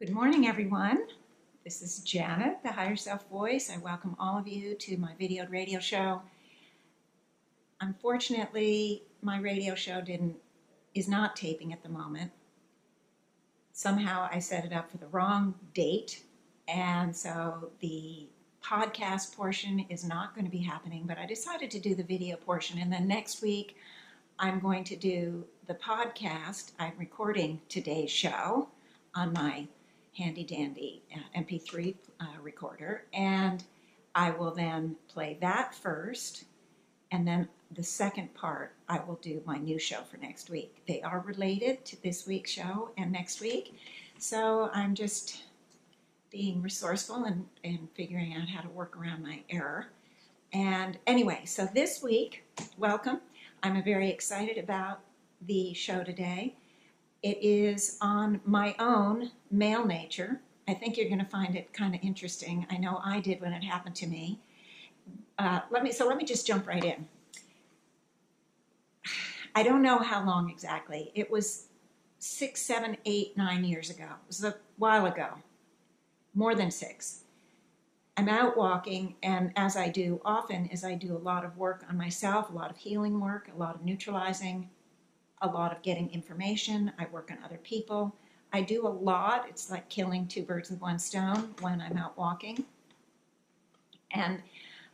Good morning, everyone. This is Janet, the Higher Self Voice. I welcome all of you to my videoed radio show. Unfortunately, my radio show is not taping at the moment. Somehow I set it up for the wrong date, and so the podcast portion is not going to be happening, but I decided to do the video portion, and then next week I'm going to do the podcast. I'm recording today's show on my handy dandy MP3 recorder, and I will then play that first, and then the second part I will do my new show for next week. They are related to this week's show and next week, so I'm just being resourceful and figuring out how to work around my error. And anyway, so this week, welcome. I'm very excited about the show today. It is on my own male nature. I think you're going to find it kind of interesting. I know I did when it happened to me. Let me just jump right in. I don't know how long exactly. It was 6, 7, 8, 9 years ago. It was a while ago, more than 6. I'm out walking, and as I do often, I do a lot of work on myself, a lot of healing work, a lot of neutralizing, a lot of getting information. I work on other people. I do a lot. It's like killing 2 birds with 1 stone when I'm out walking. And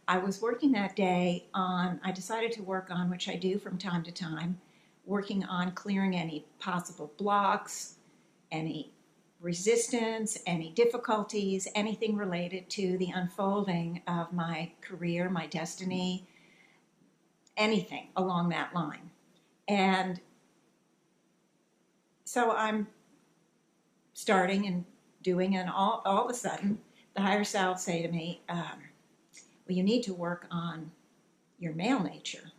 I was working that day I decided to work on, which I do from time to time, working on clearing any possible blocks, any resistance, any difficulties, anything related to the unfolding of my career, my destiny, anything along that line. And so I'm starting and doing, and all of a sudden, the higher selves say to me, well, you need to work on your male nature.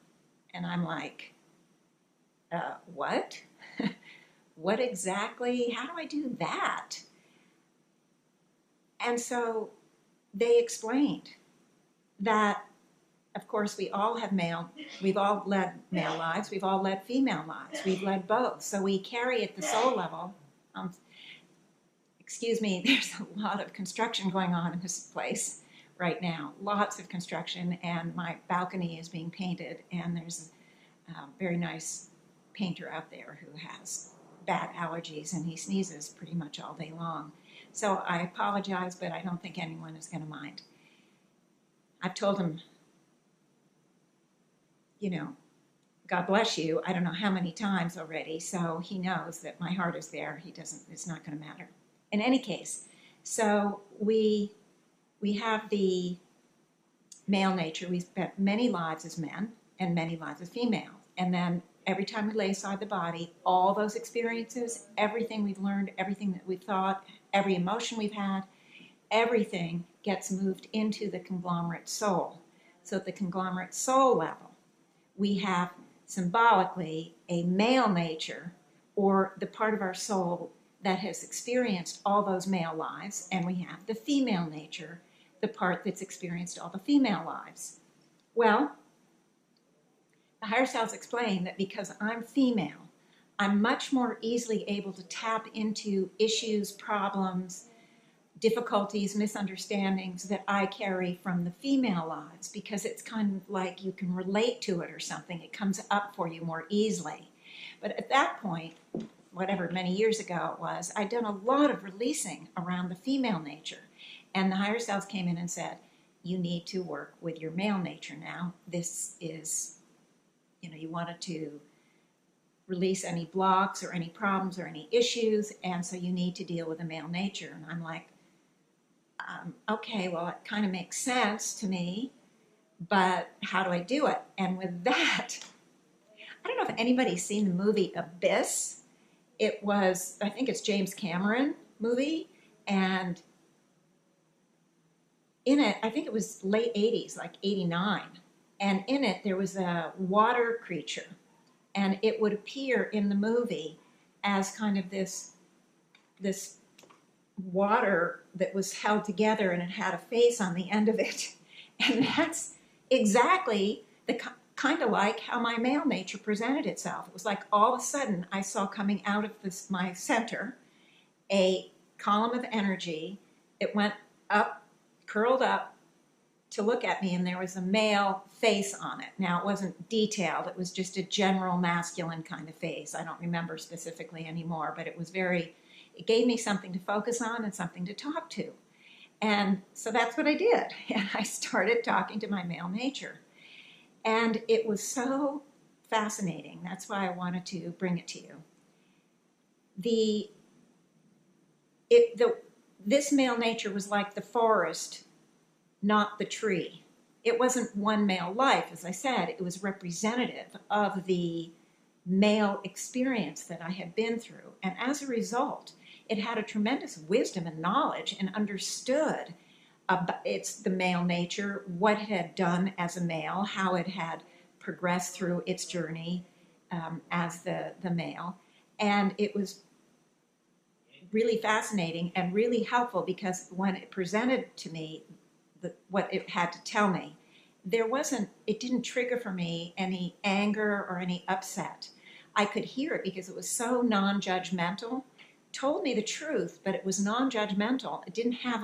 And I'm like, what? What exactly? How do I do that? And so they explained that, of course, we've all led male lives, we've all led female lives, we've led both. So we carry at the soul level. Excuse me, there's a lot of construction going on in this place right now. Lots of construction, and my balcony is being painted, and there's a very nice painter out there who has bad allergies, and he sneezes pretty much all day long. So I apologize, but I don't think anyone is going to mind. I've told him, God bless you, I don't know how many times already, so he knows that my heart is there. It's not going to matter. In any case, so we have the male nature. We spent many lives as men and many lives as females. And then every time we lay aside the body, all those experiences, everything we've learned, everything that we've thought, every emotion we've had, everything gets moved into the conglomerate soul. So at the conglomerate soul level, we have symbolically a male nature, or the part of our soul that has experienced all those male lives, and we have the female nature, the part that's experienced all the female lives. Well, the higher selves explain that because I'm female, I'm much more easily able to tap into issues, problems, difficulties, misunderstandings that I carry from the female lives, because it's kind of like you can relate to it or something. It comes up for you more easily. But at that point, whatever, many years ago it was, I'd done a lot of releasing around the female nature. And the higher selves came in and said, you need to work with your male nature now. This is, you wanted to release any blocks or any problems or any issues, and so you need to deal with the male nature. And I'm like, okay, well, it kind of makes sense to me, but how do I do it? And with that, I don't know if anybody's seen the movie Abyss. It was, I think it's James Cameron movie, and in it, I think it was late 80s, like 89, and in it there was a water creature, and it would appear in the movie as kind of this water that was held together, and it had a face on the end of it. And that's exactly the kind of like how my male nature presented itself. It was like all of a sudden I saw coming out of my center a column of energy. It went up, curled up to look at me, and there was a male face on it. Now, it wasn't detailed. It was just a general masculine kind of face. I don't remember specifically anymore, but it gave me something to focus on and something to talk to. And so that's what I did. And I started talking to my male nature. And it was so fascinating. That's why I wanted to bring it to you. This male nature was like the forest, not the tree. It wasn't one male life, as I said. It was representative of the male experience that I had been through. And as a result, it had a tremendous wisdom and knowledge and understood it's the male nature, what it had done as a male, how it had progressed through its journey as the male. And it was really fascinating and really helpful, because when it presented to me what it had to tell me, it didn't trigger for me any anger or any upset. I could hear it because it was so non-judgmental, told me the truth, but it was non-judgmental. It didn't have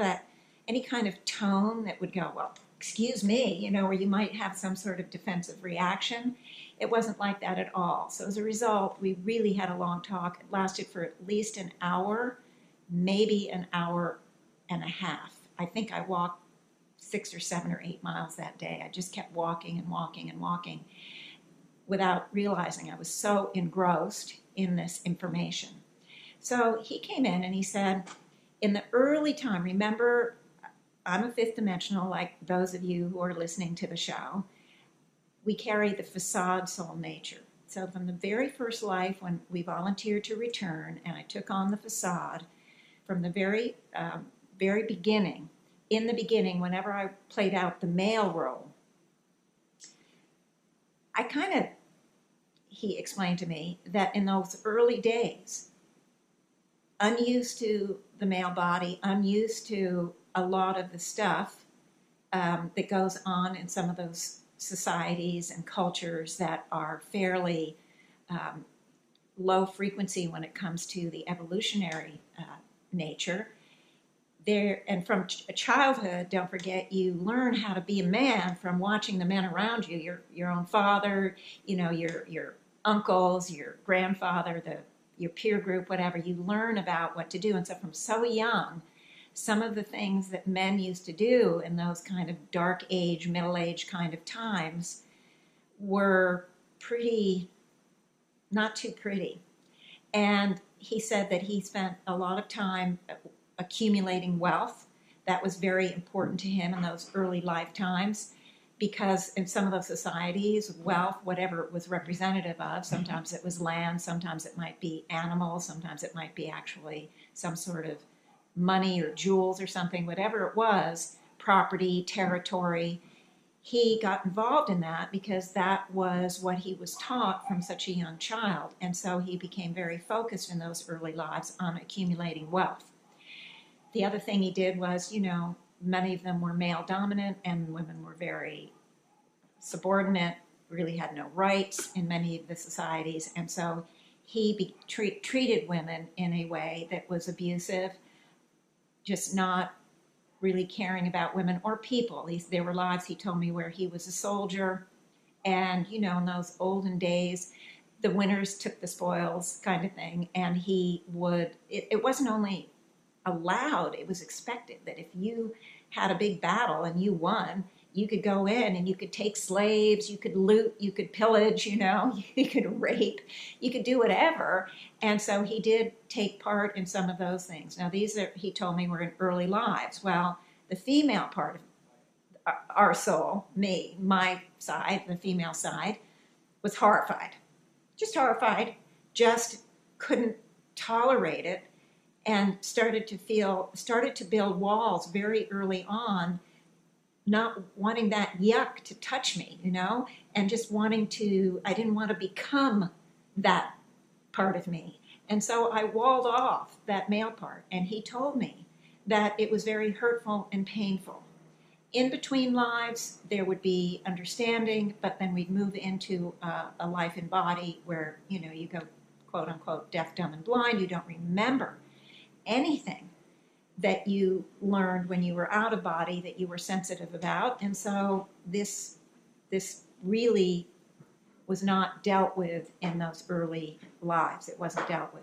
any kind of tone that would go, well, excuse me, where you might have some sort of defensive reaction. It wasn't like that at all. So as a result, we really had a long talk. It lasted for at least an hour, maybe an hour and a half. I think I walked 6 or 7 or 8 miles that day. I just kept walking and walking and walking without realizing I was so engrossed in this information. So he came in and he said, in the early time, remember, I'm a fifth dimensional, like those of you who are listening to the show. We carry the facade soul nature. So from the very first life, when we volunteered to return and I took on the facade, from the very beginning, in the beginning, whenever I played out the male role, he explained to me that in those early days, unused to the male body, unused to a lot of the stuff that goes on in some of those societies and cultures that are fairly low frequency when it comes to the evolutionary nature. And from childhood, don't forget, you learn how to be a man from watching the men around you, your own father, your uncles, your grandfather, your peer group, whatever. You learn about what to do. And so from so young, some of the things that men used to do in those kind of dark age, middle age kind of times were not too pretty. And he said that he spent a lot of time accumulating wealth. That was very important to him in those early lifetimes, because in some of those societies, wealth, whatever it was representative of, sometimes it was land, sometimes it might be animals, sometimes it might be actually some sort of money or jewels or something, whatever it was, property, territory. He got involved in that because that was what he was taught from such a young child. And so he became very focused in those early lives on accumulating wealth. The other thing he did was, many of them were male dominant and women were very subordinate, really had no rights in many of the societies. And so he treated women in a way that was abusive, just not really caring about women or people. There were lives, he told me, where he was a soldier. And, in those olden days, the winners took the spoils kind of thing. And it wasn't only allowed, it was expected that if you had a big battle and you won, you could go in and you could take slaves, you could loot, you could pillage, you could rape, you could do whatever. And so he did take part in some of those things. Now he told me, were in early lives. Well, the female part of our soul, my side, the female side, was horrified. Just horrified, just couldn't tolerate it, and started to build walls very early on, not wanting that yuck to touch me, and just I didn't want to become that part of me. And so I walled off that male part, and he told me that it was very hurtful and painful. In between lives, there would be understanding, but then we'd move into a life in body where, you go, quote unquote, deaf, dumb, and blind. You don't remember anything that you learned when you were out of body that you were sensitive about. And so this really was not dealt with in those early lives. It wasn't dealt with.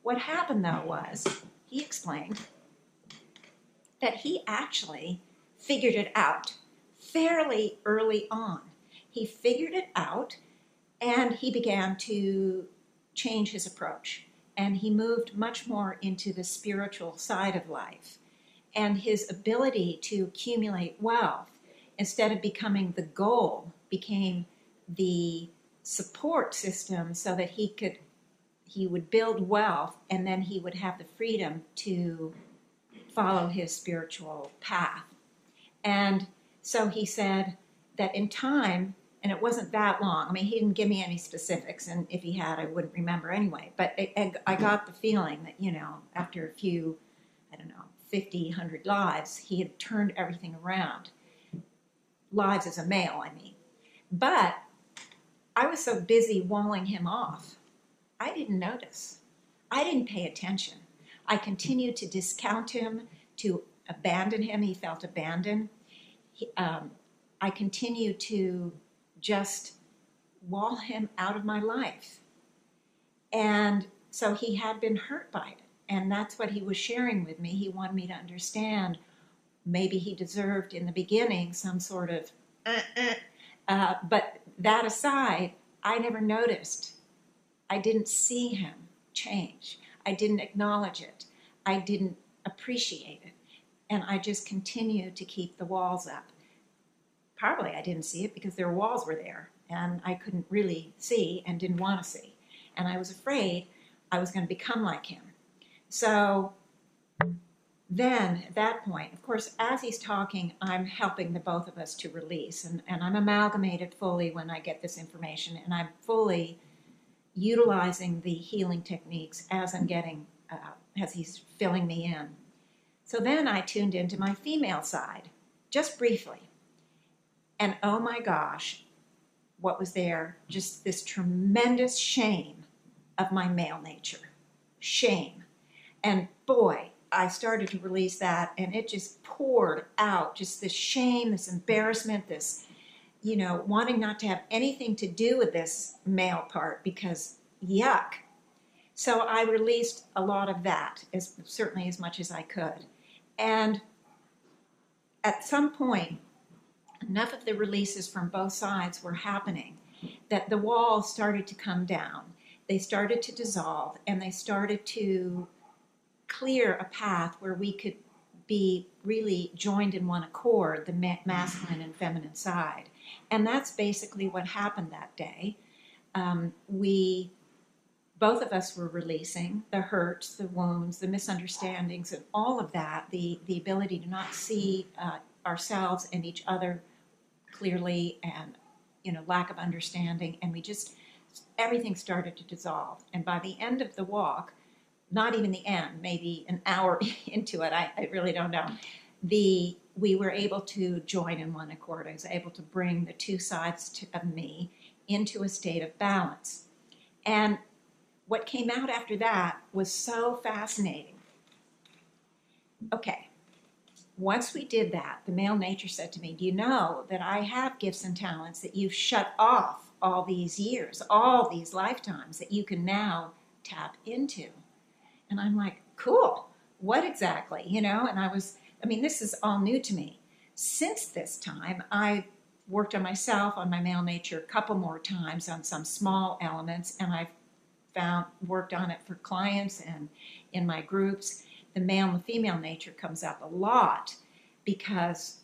What happened, though, was he explained that he actually figured it out fairly early on. He figured it out, and he began to change his approach. And he moved much more into the spiritual side of life. And his ability to accumulate wealth, instead of becoming the goal, became the support system, so that he would build wealth, and then he would have the freedom to follow his spiritual path. And so he said that in time, and it wasn't that long, I mean, he didn't give me any specifics, and if he had, I wouldn't remember anyway, but I got the feeling that, after a few, 50, 100 lives, he had turned everything around. Lives as a male, I mean. But I was so busy walling him off, I didn't notice. I didn't pay attention. I continued to discount him, to abandon him. He felt abandoned. I continued to just wall him out of my life. And so he had been hurt by it. And that's what he was sharing with me. He wanted me to understand maybe he deserved in the beginning some sort of, but that aside, I never noticed. I didn't see him change. I didn't acknowledge it. I didn't appreciate it. And I just continued to keep the walls up. Probably I didn't see it because their walls were there and I couldn't really see and didn't want to see. And I was afraid I was going to become like him. So then at that point, of course, as he's talking, I'm helping the both of us to release. And I'm amalgamated fully when I get this information. And I'm fully utilizing the healing techniques as I'm getting, as he's filling me in. So then I tuned into my female side, just briefly. And oh my gosh, what was there? Just this tremendous shame of my male nature. Shame. And boy, I started to release that, and it just poured out, just this shame, this embarrassment, this, wanting not to have anything to do with this male part because yuck. So I released a lot of that, certainly as much as I could. And at some point, enough of the releases from both sides were happening that the walls started to come down. They started to dissolve, and they started to clear a path where we could be really joined in one accord, the masculine and feminine side. And that's basically what happened that day. Both of us were releasing the hurts, the wounds, the misunderstandings, and all of that, the ability to not see ourselves and each other clearly, and lack of understanding, and everything started to dissolve. And by the end of the walk, not even the end, maybe an hour into it, I really don't know, we were able to join in one accord. I was able to bring the two sides of me into a state of balance. And what came out after that was so fascinating. Okay, once we did that, the male nature said to me, do you know that I have gifts and talents that you've shut off all these years, all these lifetimes, that you can now tap into? And I'm like, cool, what exactly? And this is all new to me. Since this time, I worked on myself, on my male nature, a couple more times on some small elements, and I've worked on it for clients and in my groups. The male and the female nature comes up a lot because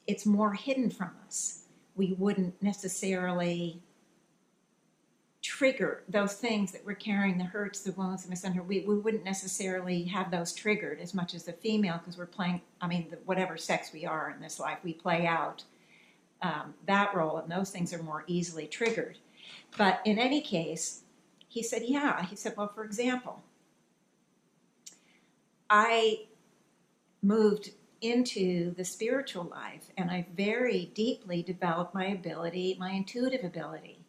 it's more hidden from us. We wouldn't necessarily trigger those things that we're carrying, the hurts, the wounds, the misunderstanding. We wouldn't necessarily have those triggered as much as the female, because we're playing, whatever sex we are in this life, we play out that role, and those things are more easily triggered. But in any case, he said, well, for example, I moved into the spiritual life, and I very deeply developed my ability, my intuitive ability.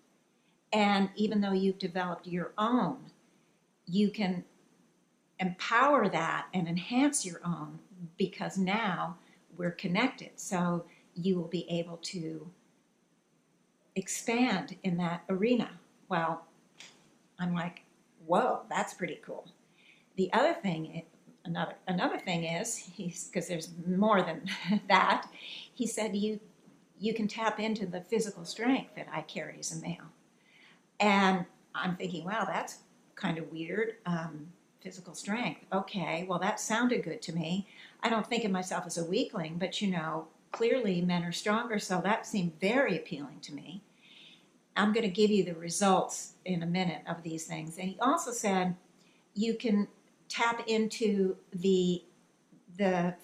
And even though you've developed your own, you can empower that and enhance your own because now we're connected. So you will be able to expand in that arena. Well, I'm like, whoa, that's pretty cool. The other thing, another thing is, because there's more than that, he said you can tap into the physical strength that I carry as a male. And I'm thinking, wow, that's kind of weird. Physical strength. Okay, well, that sounded good to me. I don't think of myself as a weakling, but clearly men are stronger, so that seemed very appealing to me. I'm going to give you the results in a minute of these things. And he also said you can tap into the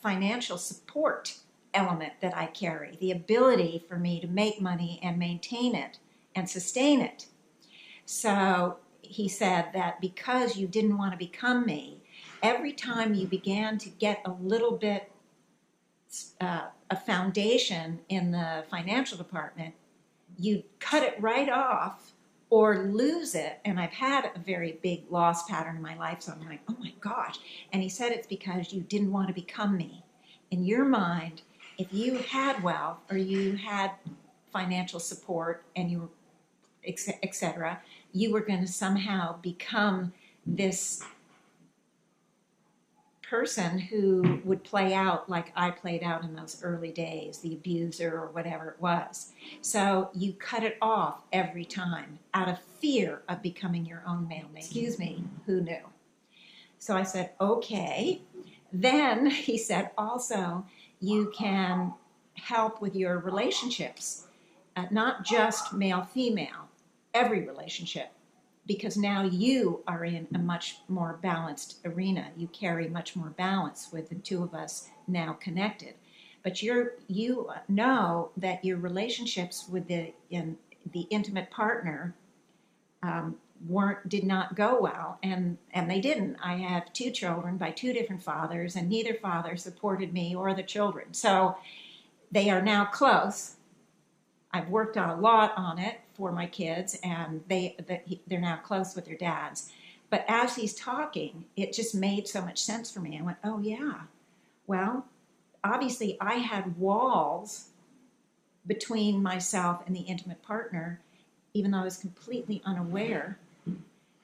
financial support element that I carry, the ability for me to make money and maintain it and sustain it. So he said that because you didn't want to become me, every time you began to get a little bit a foundation in the financial department, you cut it right off or lose it. And I've had a very big loss pattern in my life, so I'm like, oh my gosh. And he said it's because you didn't want to become me. In your mind, if you had wealth or you had financial support and you were etc., you were going to somehow become this person who would play out like I played out in those early days, the abuser or whatever it was. So you cut it off every time out of fear of becoming your own male name. Excuse me, who knew? So I said, okay. Then he said, also, you can help with your relationships, not just male-female, every relationship. Because now you are in a much more balanced arena. You carry much more balance with the two of us now connected. But you know that your relationships with the intimate partner did not go well, and they didn't. I have 2 children by 2 different fathers, and neither father supported me or the children. So they are now close. I've worked on a lot on it for my kids, and they're now close with their dads. But as he's talking, it just made so much sense for me. I went, oh yeah, well, obviously I had walls between myself and the intimate partner, even though I was completely unaware.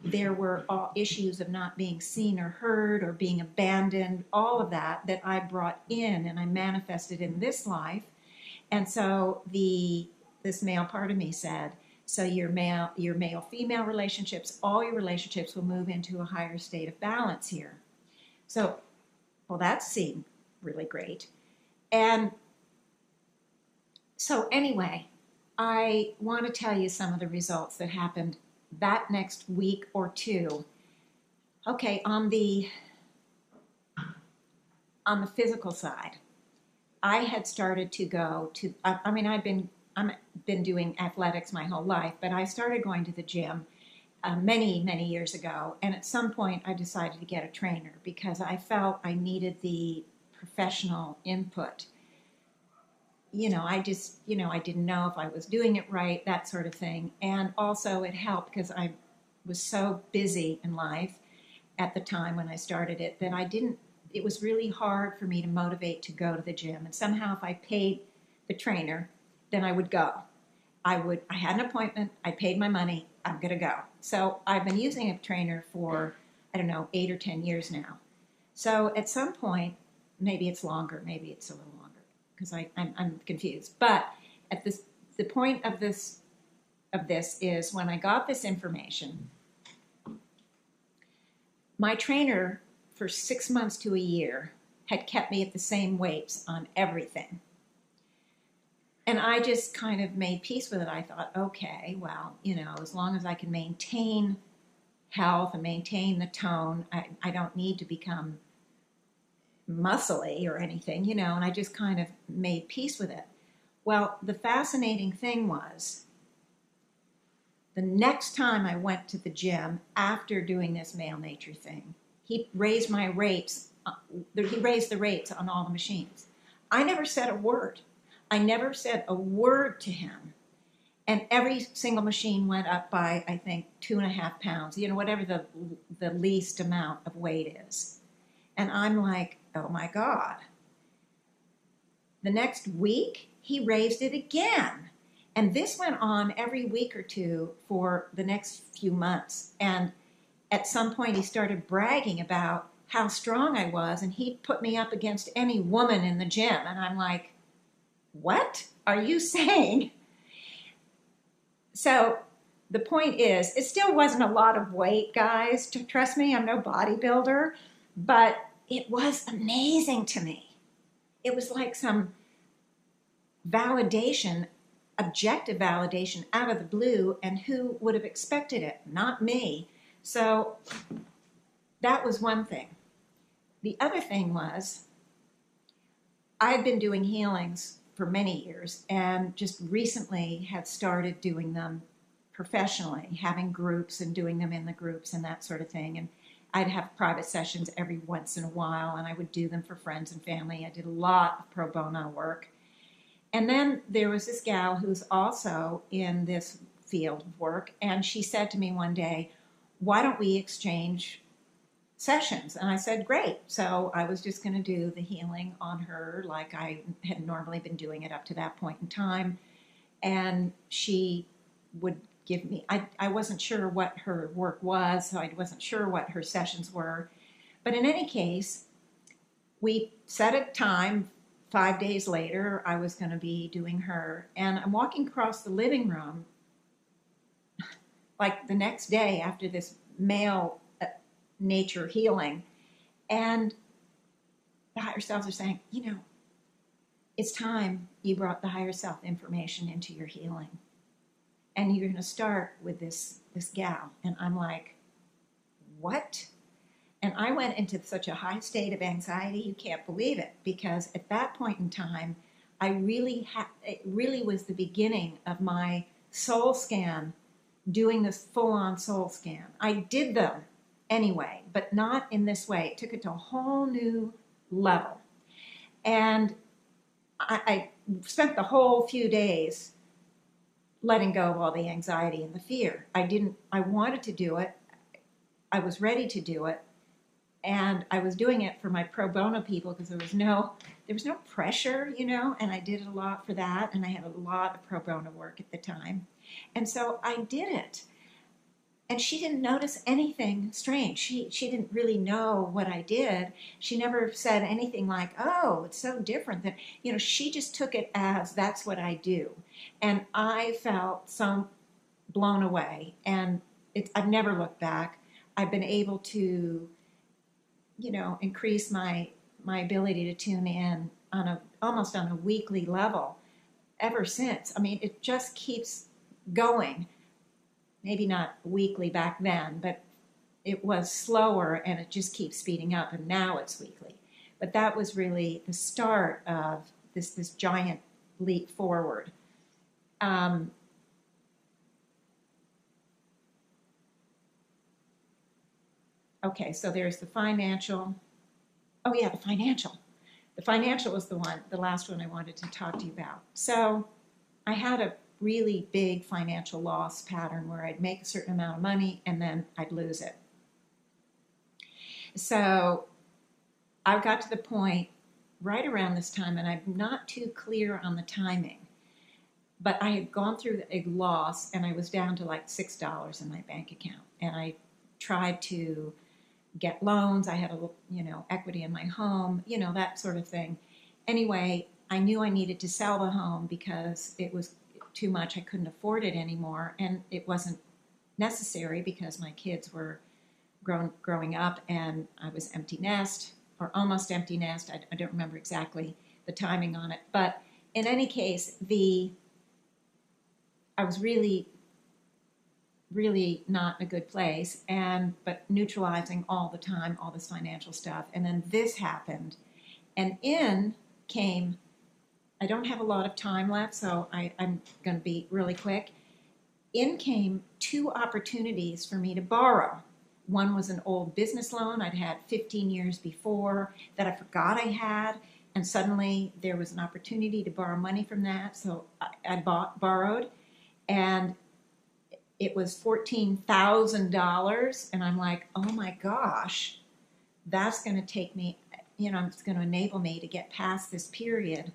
There were all issues of not being seen or heard or being abandoned, all of that I brought in and I manifested in this life. And so this male part of me said, so your male-female relationships, all your relationships will move into a higher state of balance here. So, well, that seemed really great. And so anyway, I want to tell you some of the results that happened that next week or 2. Okay, on the physical side, I had started to go to, I've been doing athletics my whole life, but I started going to the gym many, many years ago. And at some point I decided to get a trainer because I felt I needed the professional input. I didn't know if I was doing it right, that sort of thing. And also it helped because I was so busy in life at the time when I started it that it was really hard for me to motivate to go to the gym. And somehow if I paid the trainer, then I would go. I had an appointment, I paid my money, I'm going to go. So I've been using a trainer for, 8 or 10 years now. So at some point, maybe it's longer, maybe it's a little longer, because I'm confused. But at the point of this is when I got this information, my trainer for 6 months to a year had kept me at the same weights on everything. And I just kind of made peace with it. I thought, okay, well, as long as I can maintain health and maintain the tone, I don't need to become muscly or anything, and I just kind of made peace with it. Well, the fascinating thing was, the next time I went to the gym after doing this male nature thing, he raised my rates. He raised the rates on all the machines. I never said a word. I never said a word to him. And every single machine went up by, I think, 2.5 pounds, whatever the least amount of weight is. And I'm like, oh my God, The next week, he raised it again. And this went on every week or two for the next few months. And at some point, he started bragging about how strong I was, and he'd put me up against any woman in the gym. And I'm like, what are you saying? So the point is, it still wasn't a lot of weight, guys. Trust me, I'm no bodybuilder, but it was amazing to me. It was like some validation, objective validation out of the blue, and who would have expected it? Not me. So that was one thing. The other thing was, I've been doing healings for many years and just recently had started doing them professionally, having groups and doing them in the groups and that sort of thing. And I'd have private sessions every once in a while, and I would do them for friends and family. I did a lot of pro bono work. And then there was this gal who's also in this field of work, and she said to me one day, why don't we exchange sessions? And I said, great. So I was just going to do the healing on her like I had normally been doing it up to that point in time. And she would give me, I wasn't sure what her work was, so I wasn't sure what her sessions were. But in any case, we set a time. 5 days later, I was going to be doing her. And I'm walking across the living room like the next day after this male nature healing. And the higher selves are saying, you know, it's time you brought the higher self information into your healing. And you're going to start with this gal. And I'm like, what? And I went into such a high state of anxiety, you can't believe it. Because at that point in time, it really was the beginning of my soul scan, doing this full-on soul scan. I did them anyway, but not in this way. It took it to a whole new level. And I spent the whole few days letting go of all the anxiety and the fear. I wanted to do it. I was ready to do it. And I was doing it for my pro bono people because there was no pressure, you know, and I did a lot for that. And I had a lot of pro bono work at the time. And so I did it. And she didn't notice anything strange. She didn't really know what I did. She never said anything like, oh, it's so different than, you know, she just took it as that's what I do. And I felt so blown away. And I've never looked back. I've been able to, you know, increase my ability to tune in almost on a weekly level ever since. I mean, it just keeps going. Maybe not weekly back then, but it was slower and it just keeps speeding up, and now it's weekly. But that was really the start of this giant leap forward. Okay, so there's the financial. Oh yeah, the financial. The financial was the last one I wanted to talk to you about. So I had a really big financial loss pattern where I'd make a certain amount of money and then I'd lose it. So I got to the point right around this time, and I'm not too clear on the timing, but I had gone through a loss and I was down to like $6 in my bank account. And I tried to get loans. I had equity in my home, that sort of thing. Anyway, I knew I needed to sell the home because it was too much. I couldn't afford it anymore, and it wasn't necessary because my kids were growing up, and I was empty nest or almost empty nest. I don't remember exactly the timing on it, but in any case, I was really not in a good place, but neutralizing all the time, all this financial stuff. And then this happened, and in came, I don't have a lot of time left, so I'm going to be really quick. In came 2 opportunities for me to borrow. One was an old business loan I'd had 15 years before that I forgot I had, and suddenly there was an opportunity to borrow money from that, so I borrowed, and it was $14,000, and I'm like, oh my gosh, that's going to take me, it's going to enable me to get past this period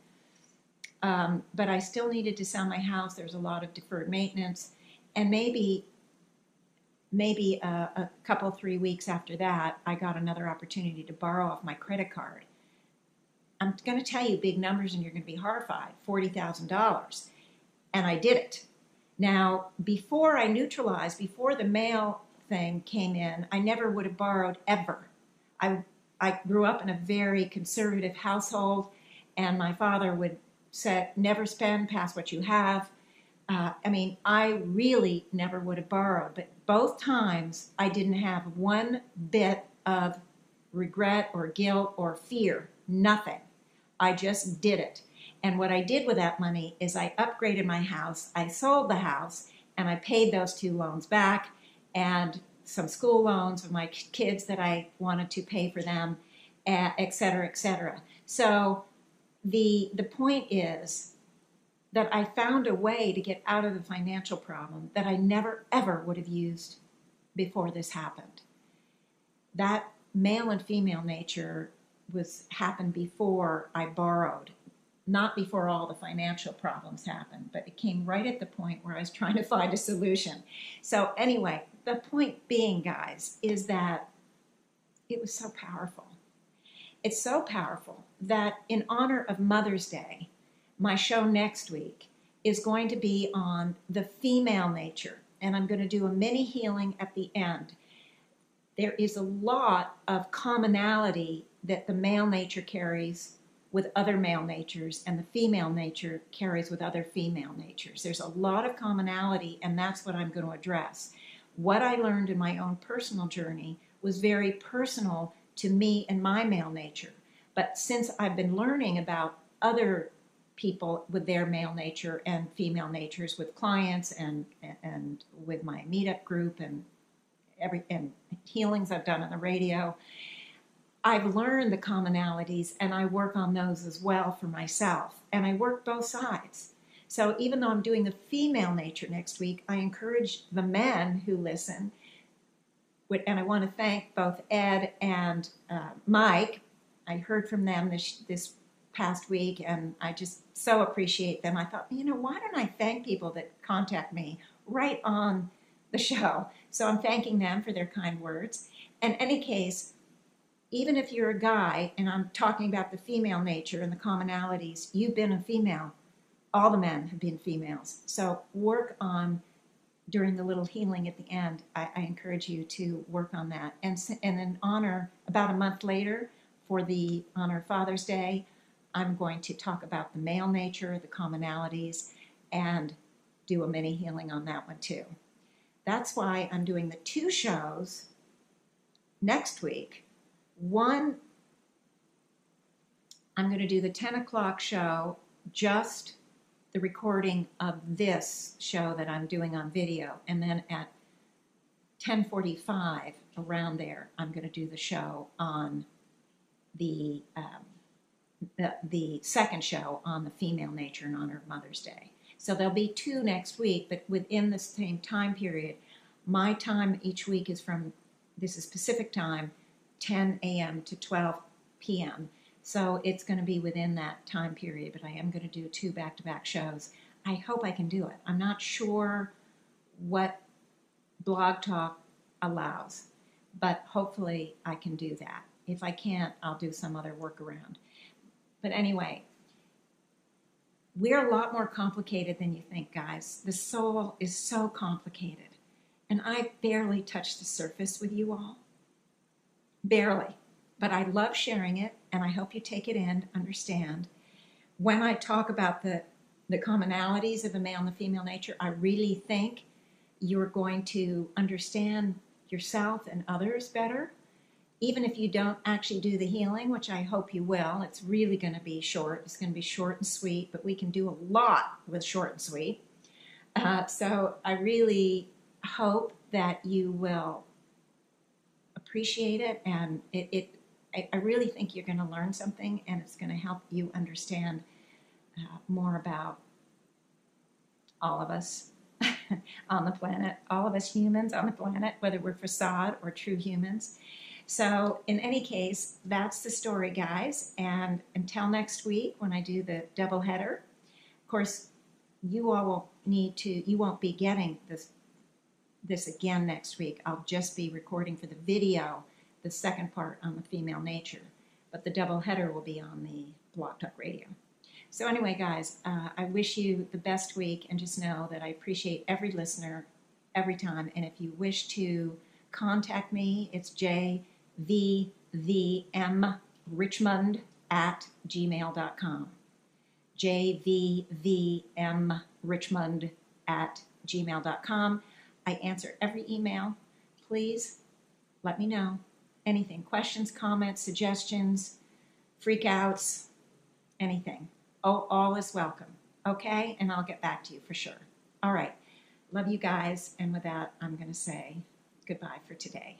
But I still needed to sell my house. There's a lot of deferred maintenance, and maybe a couple, 3 weeks after that, I got another opportunity to borrow off my credit card. I'm going to tell you big numbers and you're going to be horrified, $40,000. And I did it. Now, before I neutralized, before the mail thing came in, I never would have borrowed ever. I grew up in a very conservative household, and my father would say, never spend past what you have. I really never would have borrowed, but both times I didn't have one bit of regret or guilt or fear, nothing. I just did it. And what I did with that money is I upgraded my house, I sold the house, and I paid those 2 loans back and some school loans for my kids that I wanted to pay for them, et cetera, et cetera. So the point is that I found a way to get out of the financial problem that I never, ever would have used before this happened. That male and female nature happened before I borrowed, not before all the financial problems happened, but it came right at the point where I was trying to find a solution. So anyway, the point being, guys, is that it was so powerful. It's so powerful that in honor of Mother's Day, my show next week is going to be on the female nature, and I'm going to do a mini healing at the end. There is a lot of commonality that the male nature carries with other male natures and the female nature carries with other female natures. There's a lot of commonality, and that's what I'm going to address. What I learned in my own personal journey was very personal to me and my male nature. But since I've been learning about other people with their male nature and female natures with clients and with my meetup group and healings I've done on the radio, I've learned the commonalities and I work on those as well for myself. And I work both sides. So even though I'm doing the female nature next week, I encourage the men who listen, and I want to thank both Ed and Mike. I heard from them this past week, and I just so appreciate them. I thought, why don't I thank people that contact me right on the show? So I'm thanking them for their kind words. In any case, even if you're a guy, and I'm talking about the female nature and the commonalities, you've been a female. All the men have been females. So work on, during the little healing at the end, I encourage you to work on that. And in honor, about a month later, for the honor Father's Day, I'm going to talk about the male nature, the commonalities, and do a mini healing on that one too. That's why I'm doing the 2 shows next week. One, I'm going to do the 10 o'clock show, just the recording of this show that I'm doing on video. And then at 10:45, around there, I'm going to do the show on the second show on the female nature in honor of Mother's Day. So there'll be 2 next week, but within the same time period. My time each week is this is Pacific time, 10 a.m. to 12 p.m. So it's going to be within that time period, but I am going to do 2 back-to-back shows. I hope I can do it. I'm not sure what Blog Talk allows, but hopefully I can do that. If I can't, I'll do some other workaround. But anyway, we're a lot more complicated than you think, guys. The soul is so complicated. And I barely touched the surface with you all. Barely. But I love sharing it, and I hope you take it in, understand. When I talk about the commonalities of the male and the female nature, I really think you're going to understand yourself and others better. Even if you don't actually do the healing, which I hope you will, it's really going to be short. It's going to be short and sweet, but we can do a lot with short and sweet. So I really hope that you will appreciate it, and I really think you're going to learn something, and it's going to help you understand more about all of us on the planet, all of us humans on the planet, whether we're facade or true humans. So in any case, that's the story, guys. And until next week, when I do the doubleheader, course, you all will need to, you won't be getting this again next week. I'll just be recording for the video the second part on the female nature, but the double header will be on the Blog Talk Radio. So anyway, guys, I wish you the best week, and just know that I appreciate every listener every time. And if you wish to contact me, it's jvvmrichmond@gmail.com. jvvmrichmond@gmail.com. I answer every email. Please let me know anything. Questions, comments, suggestions, freakouts, anything. Oh, all is welcome. Okay? And I'll get back to you for sure. All right. Love you guys. And with that, I'm going to say goodbye for today.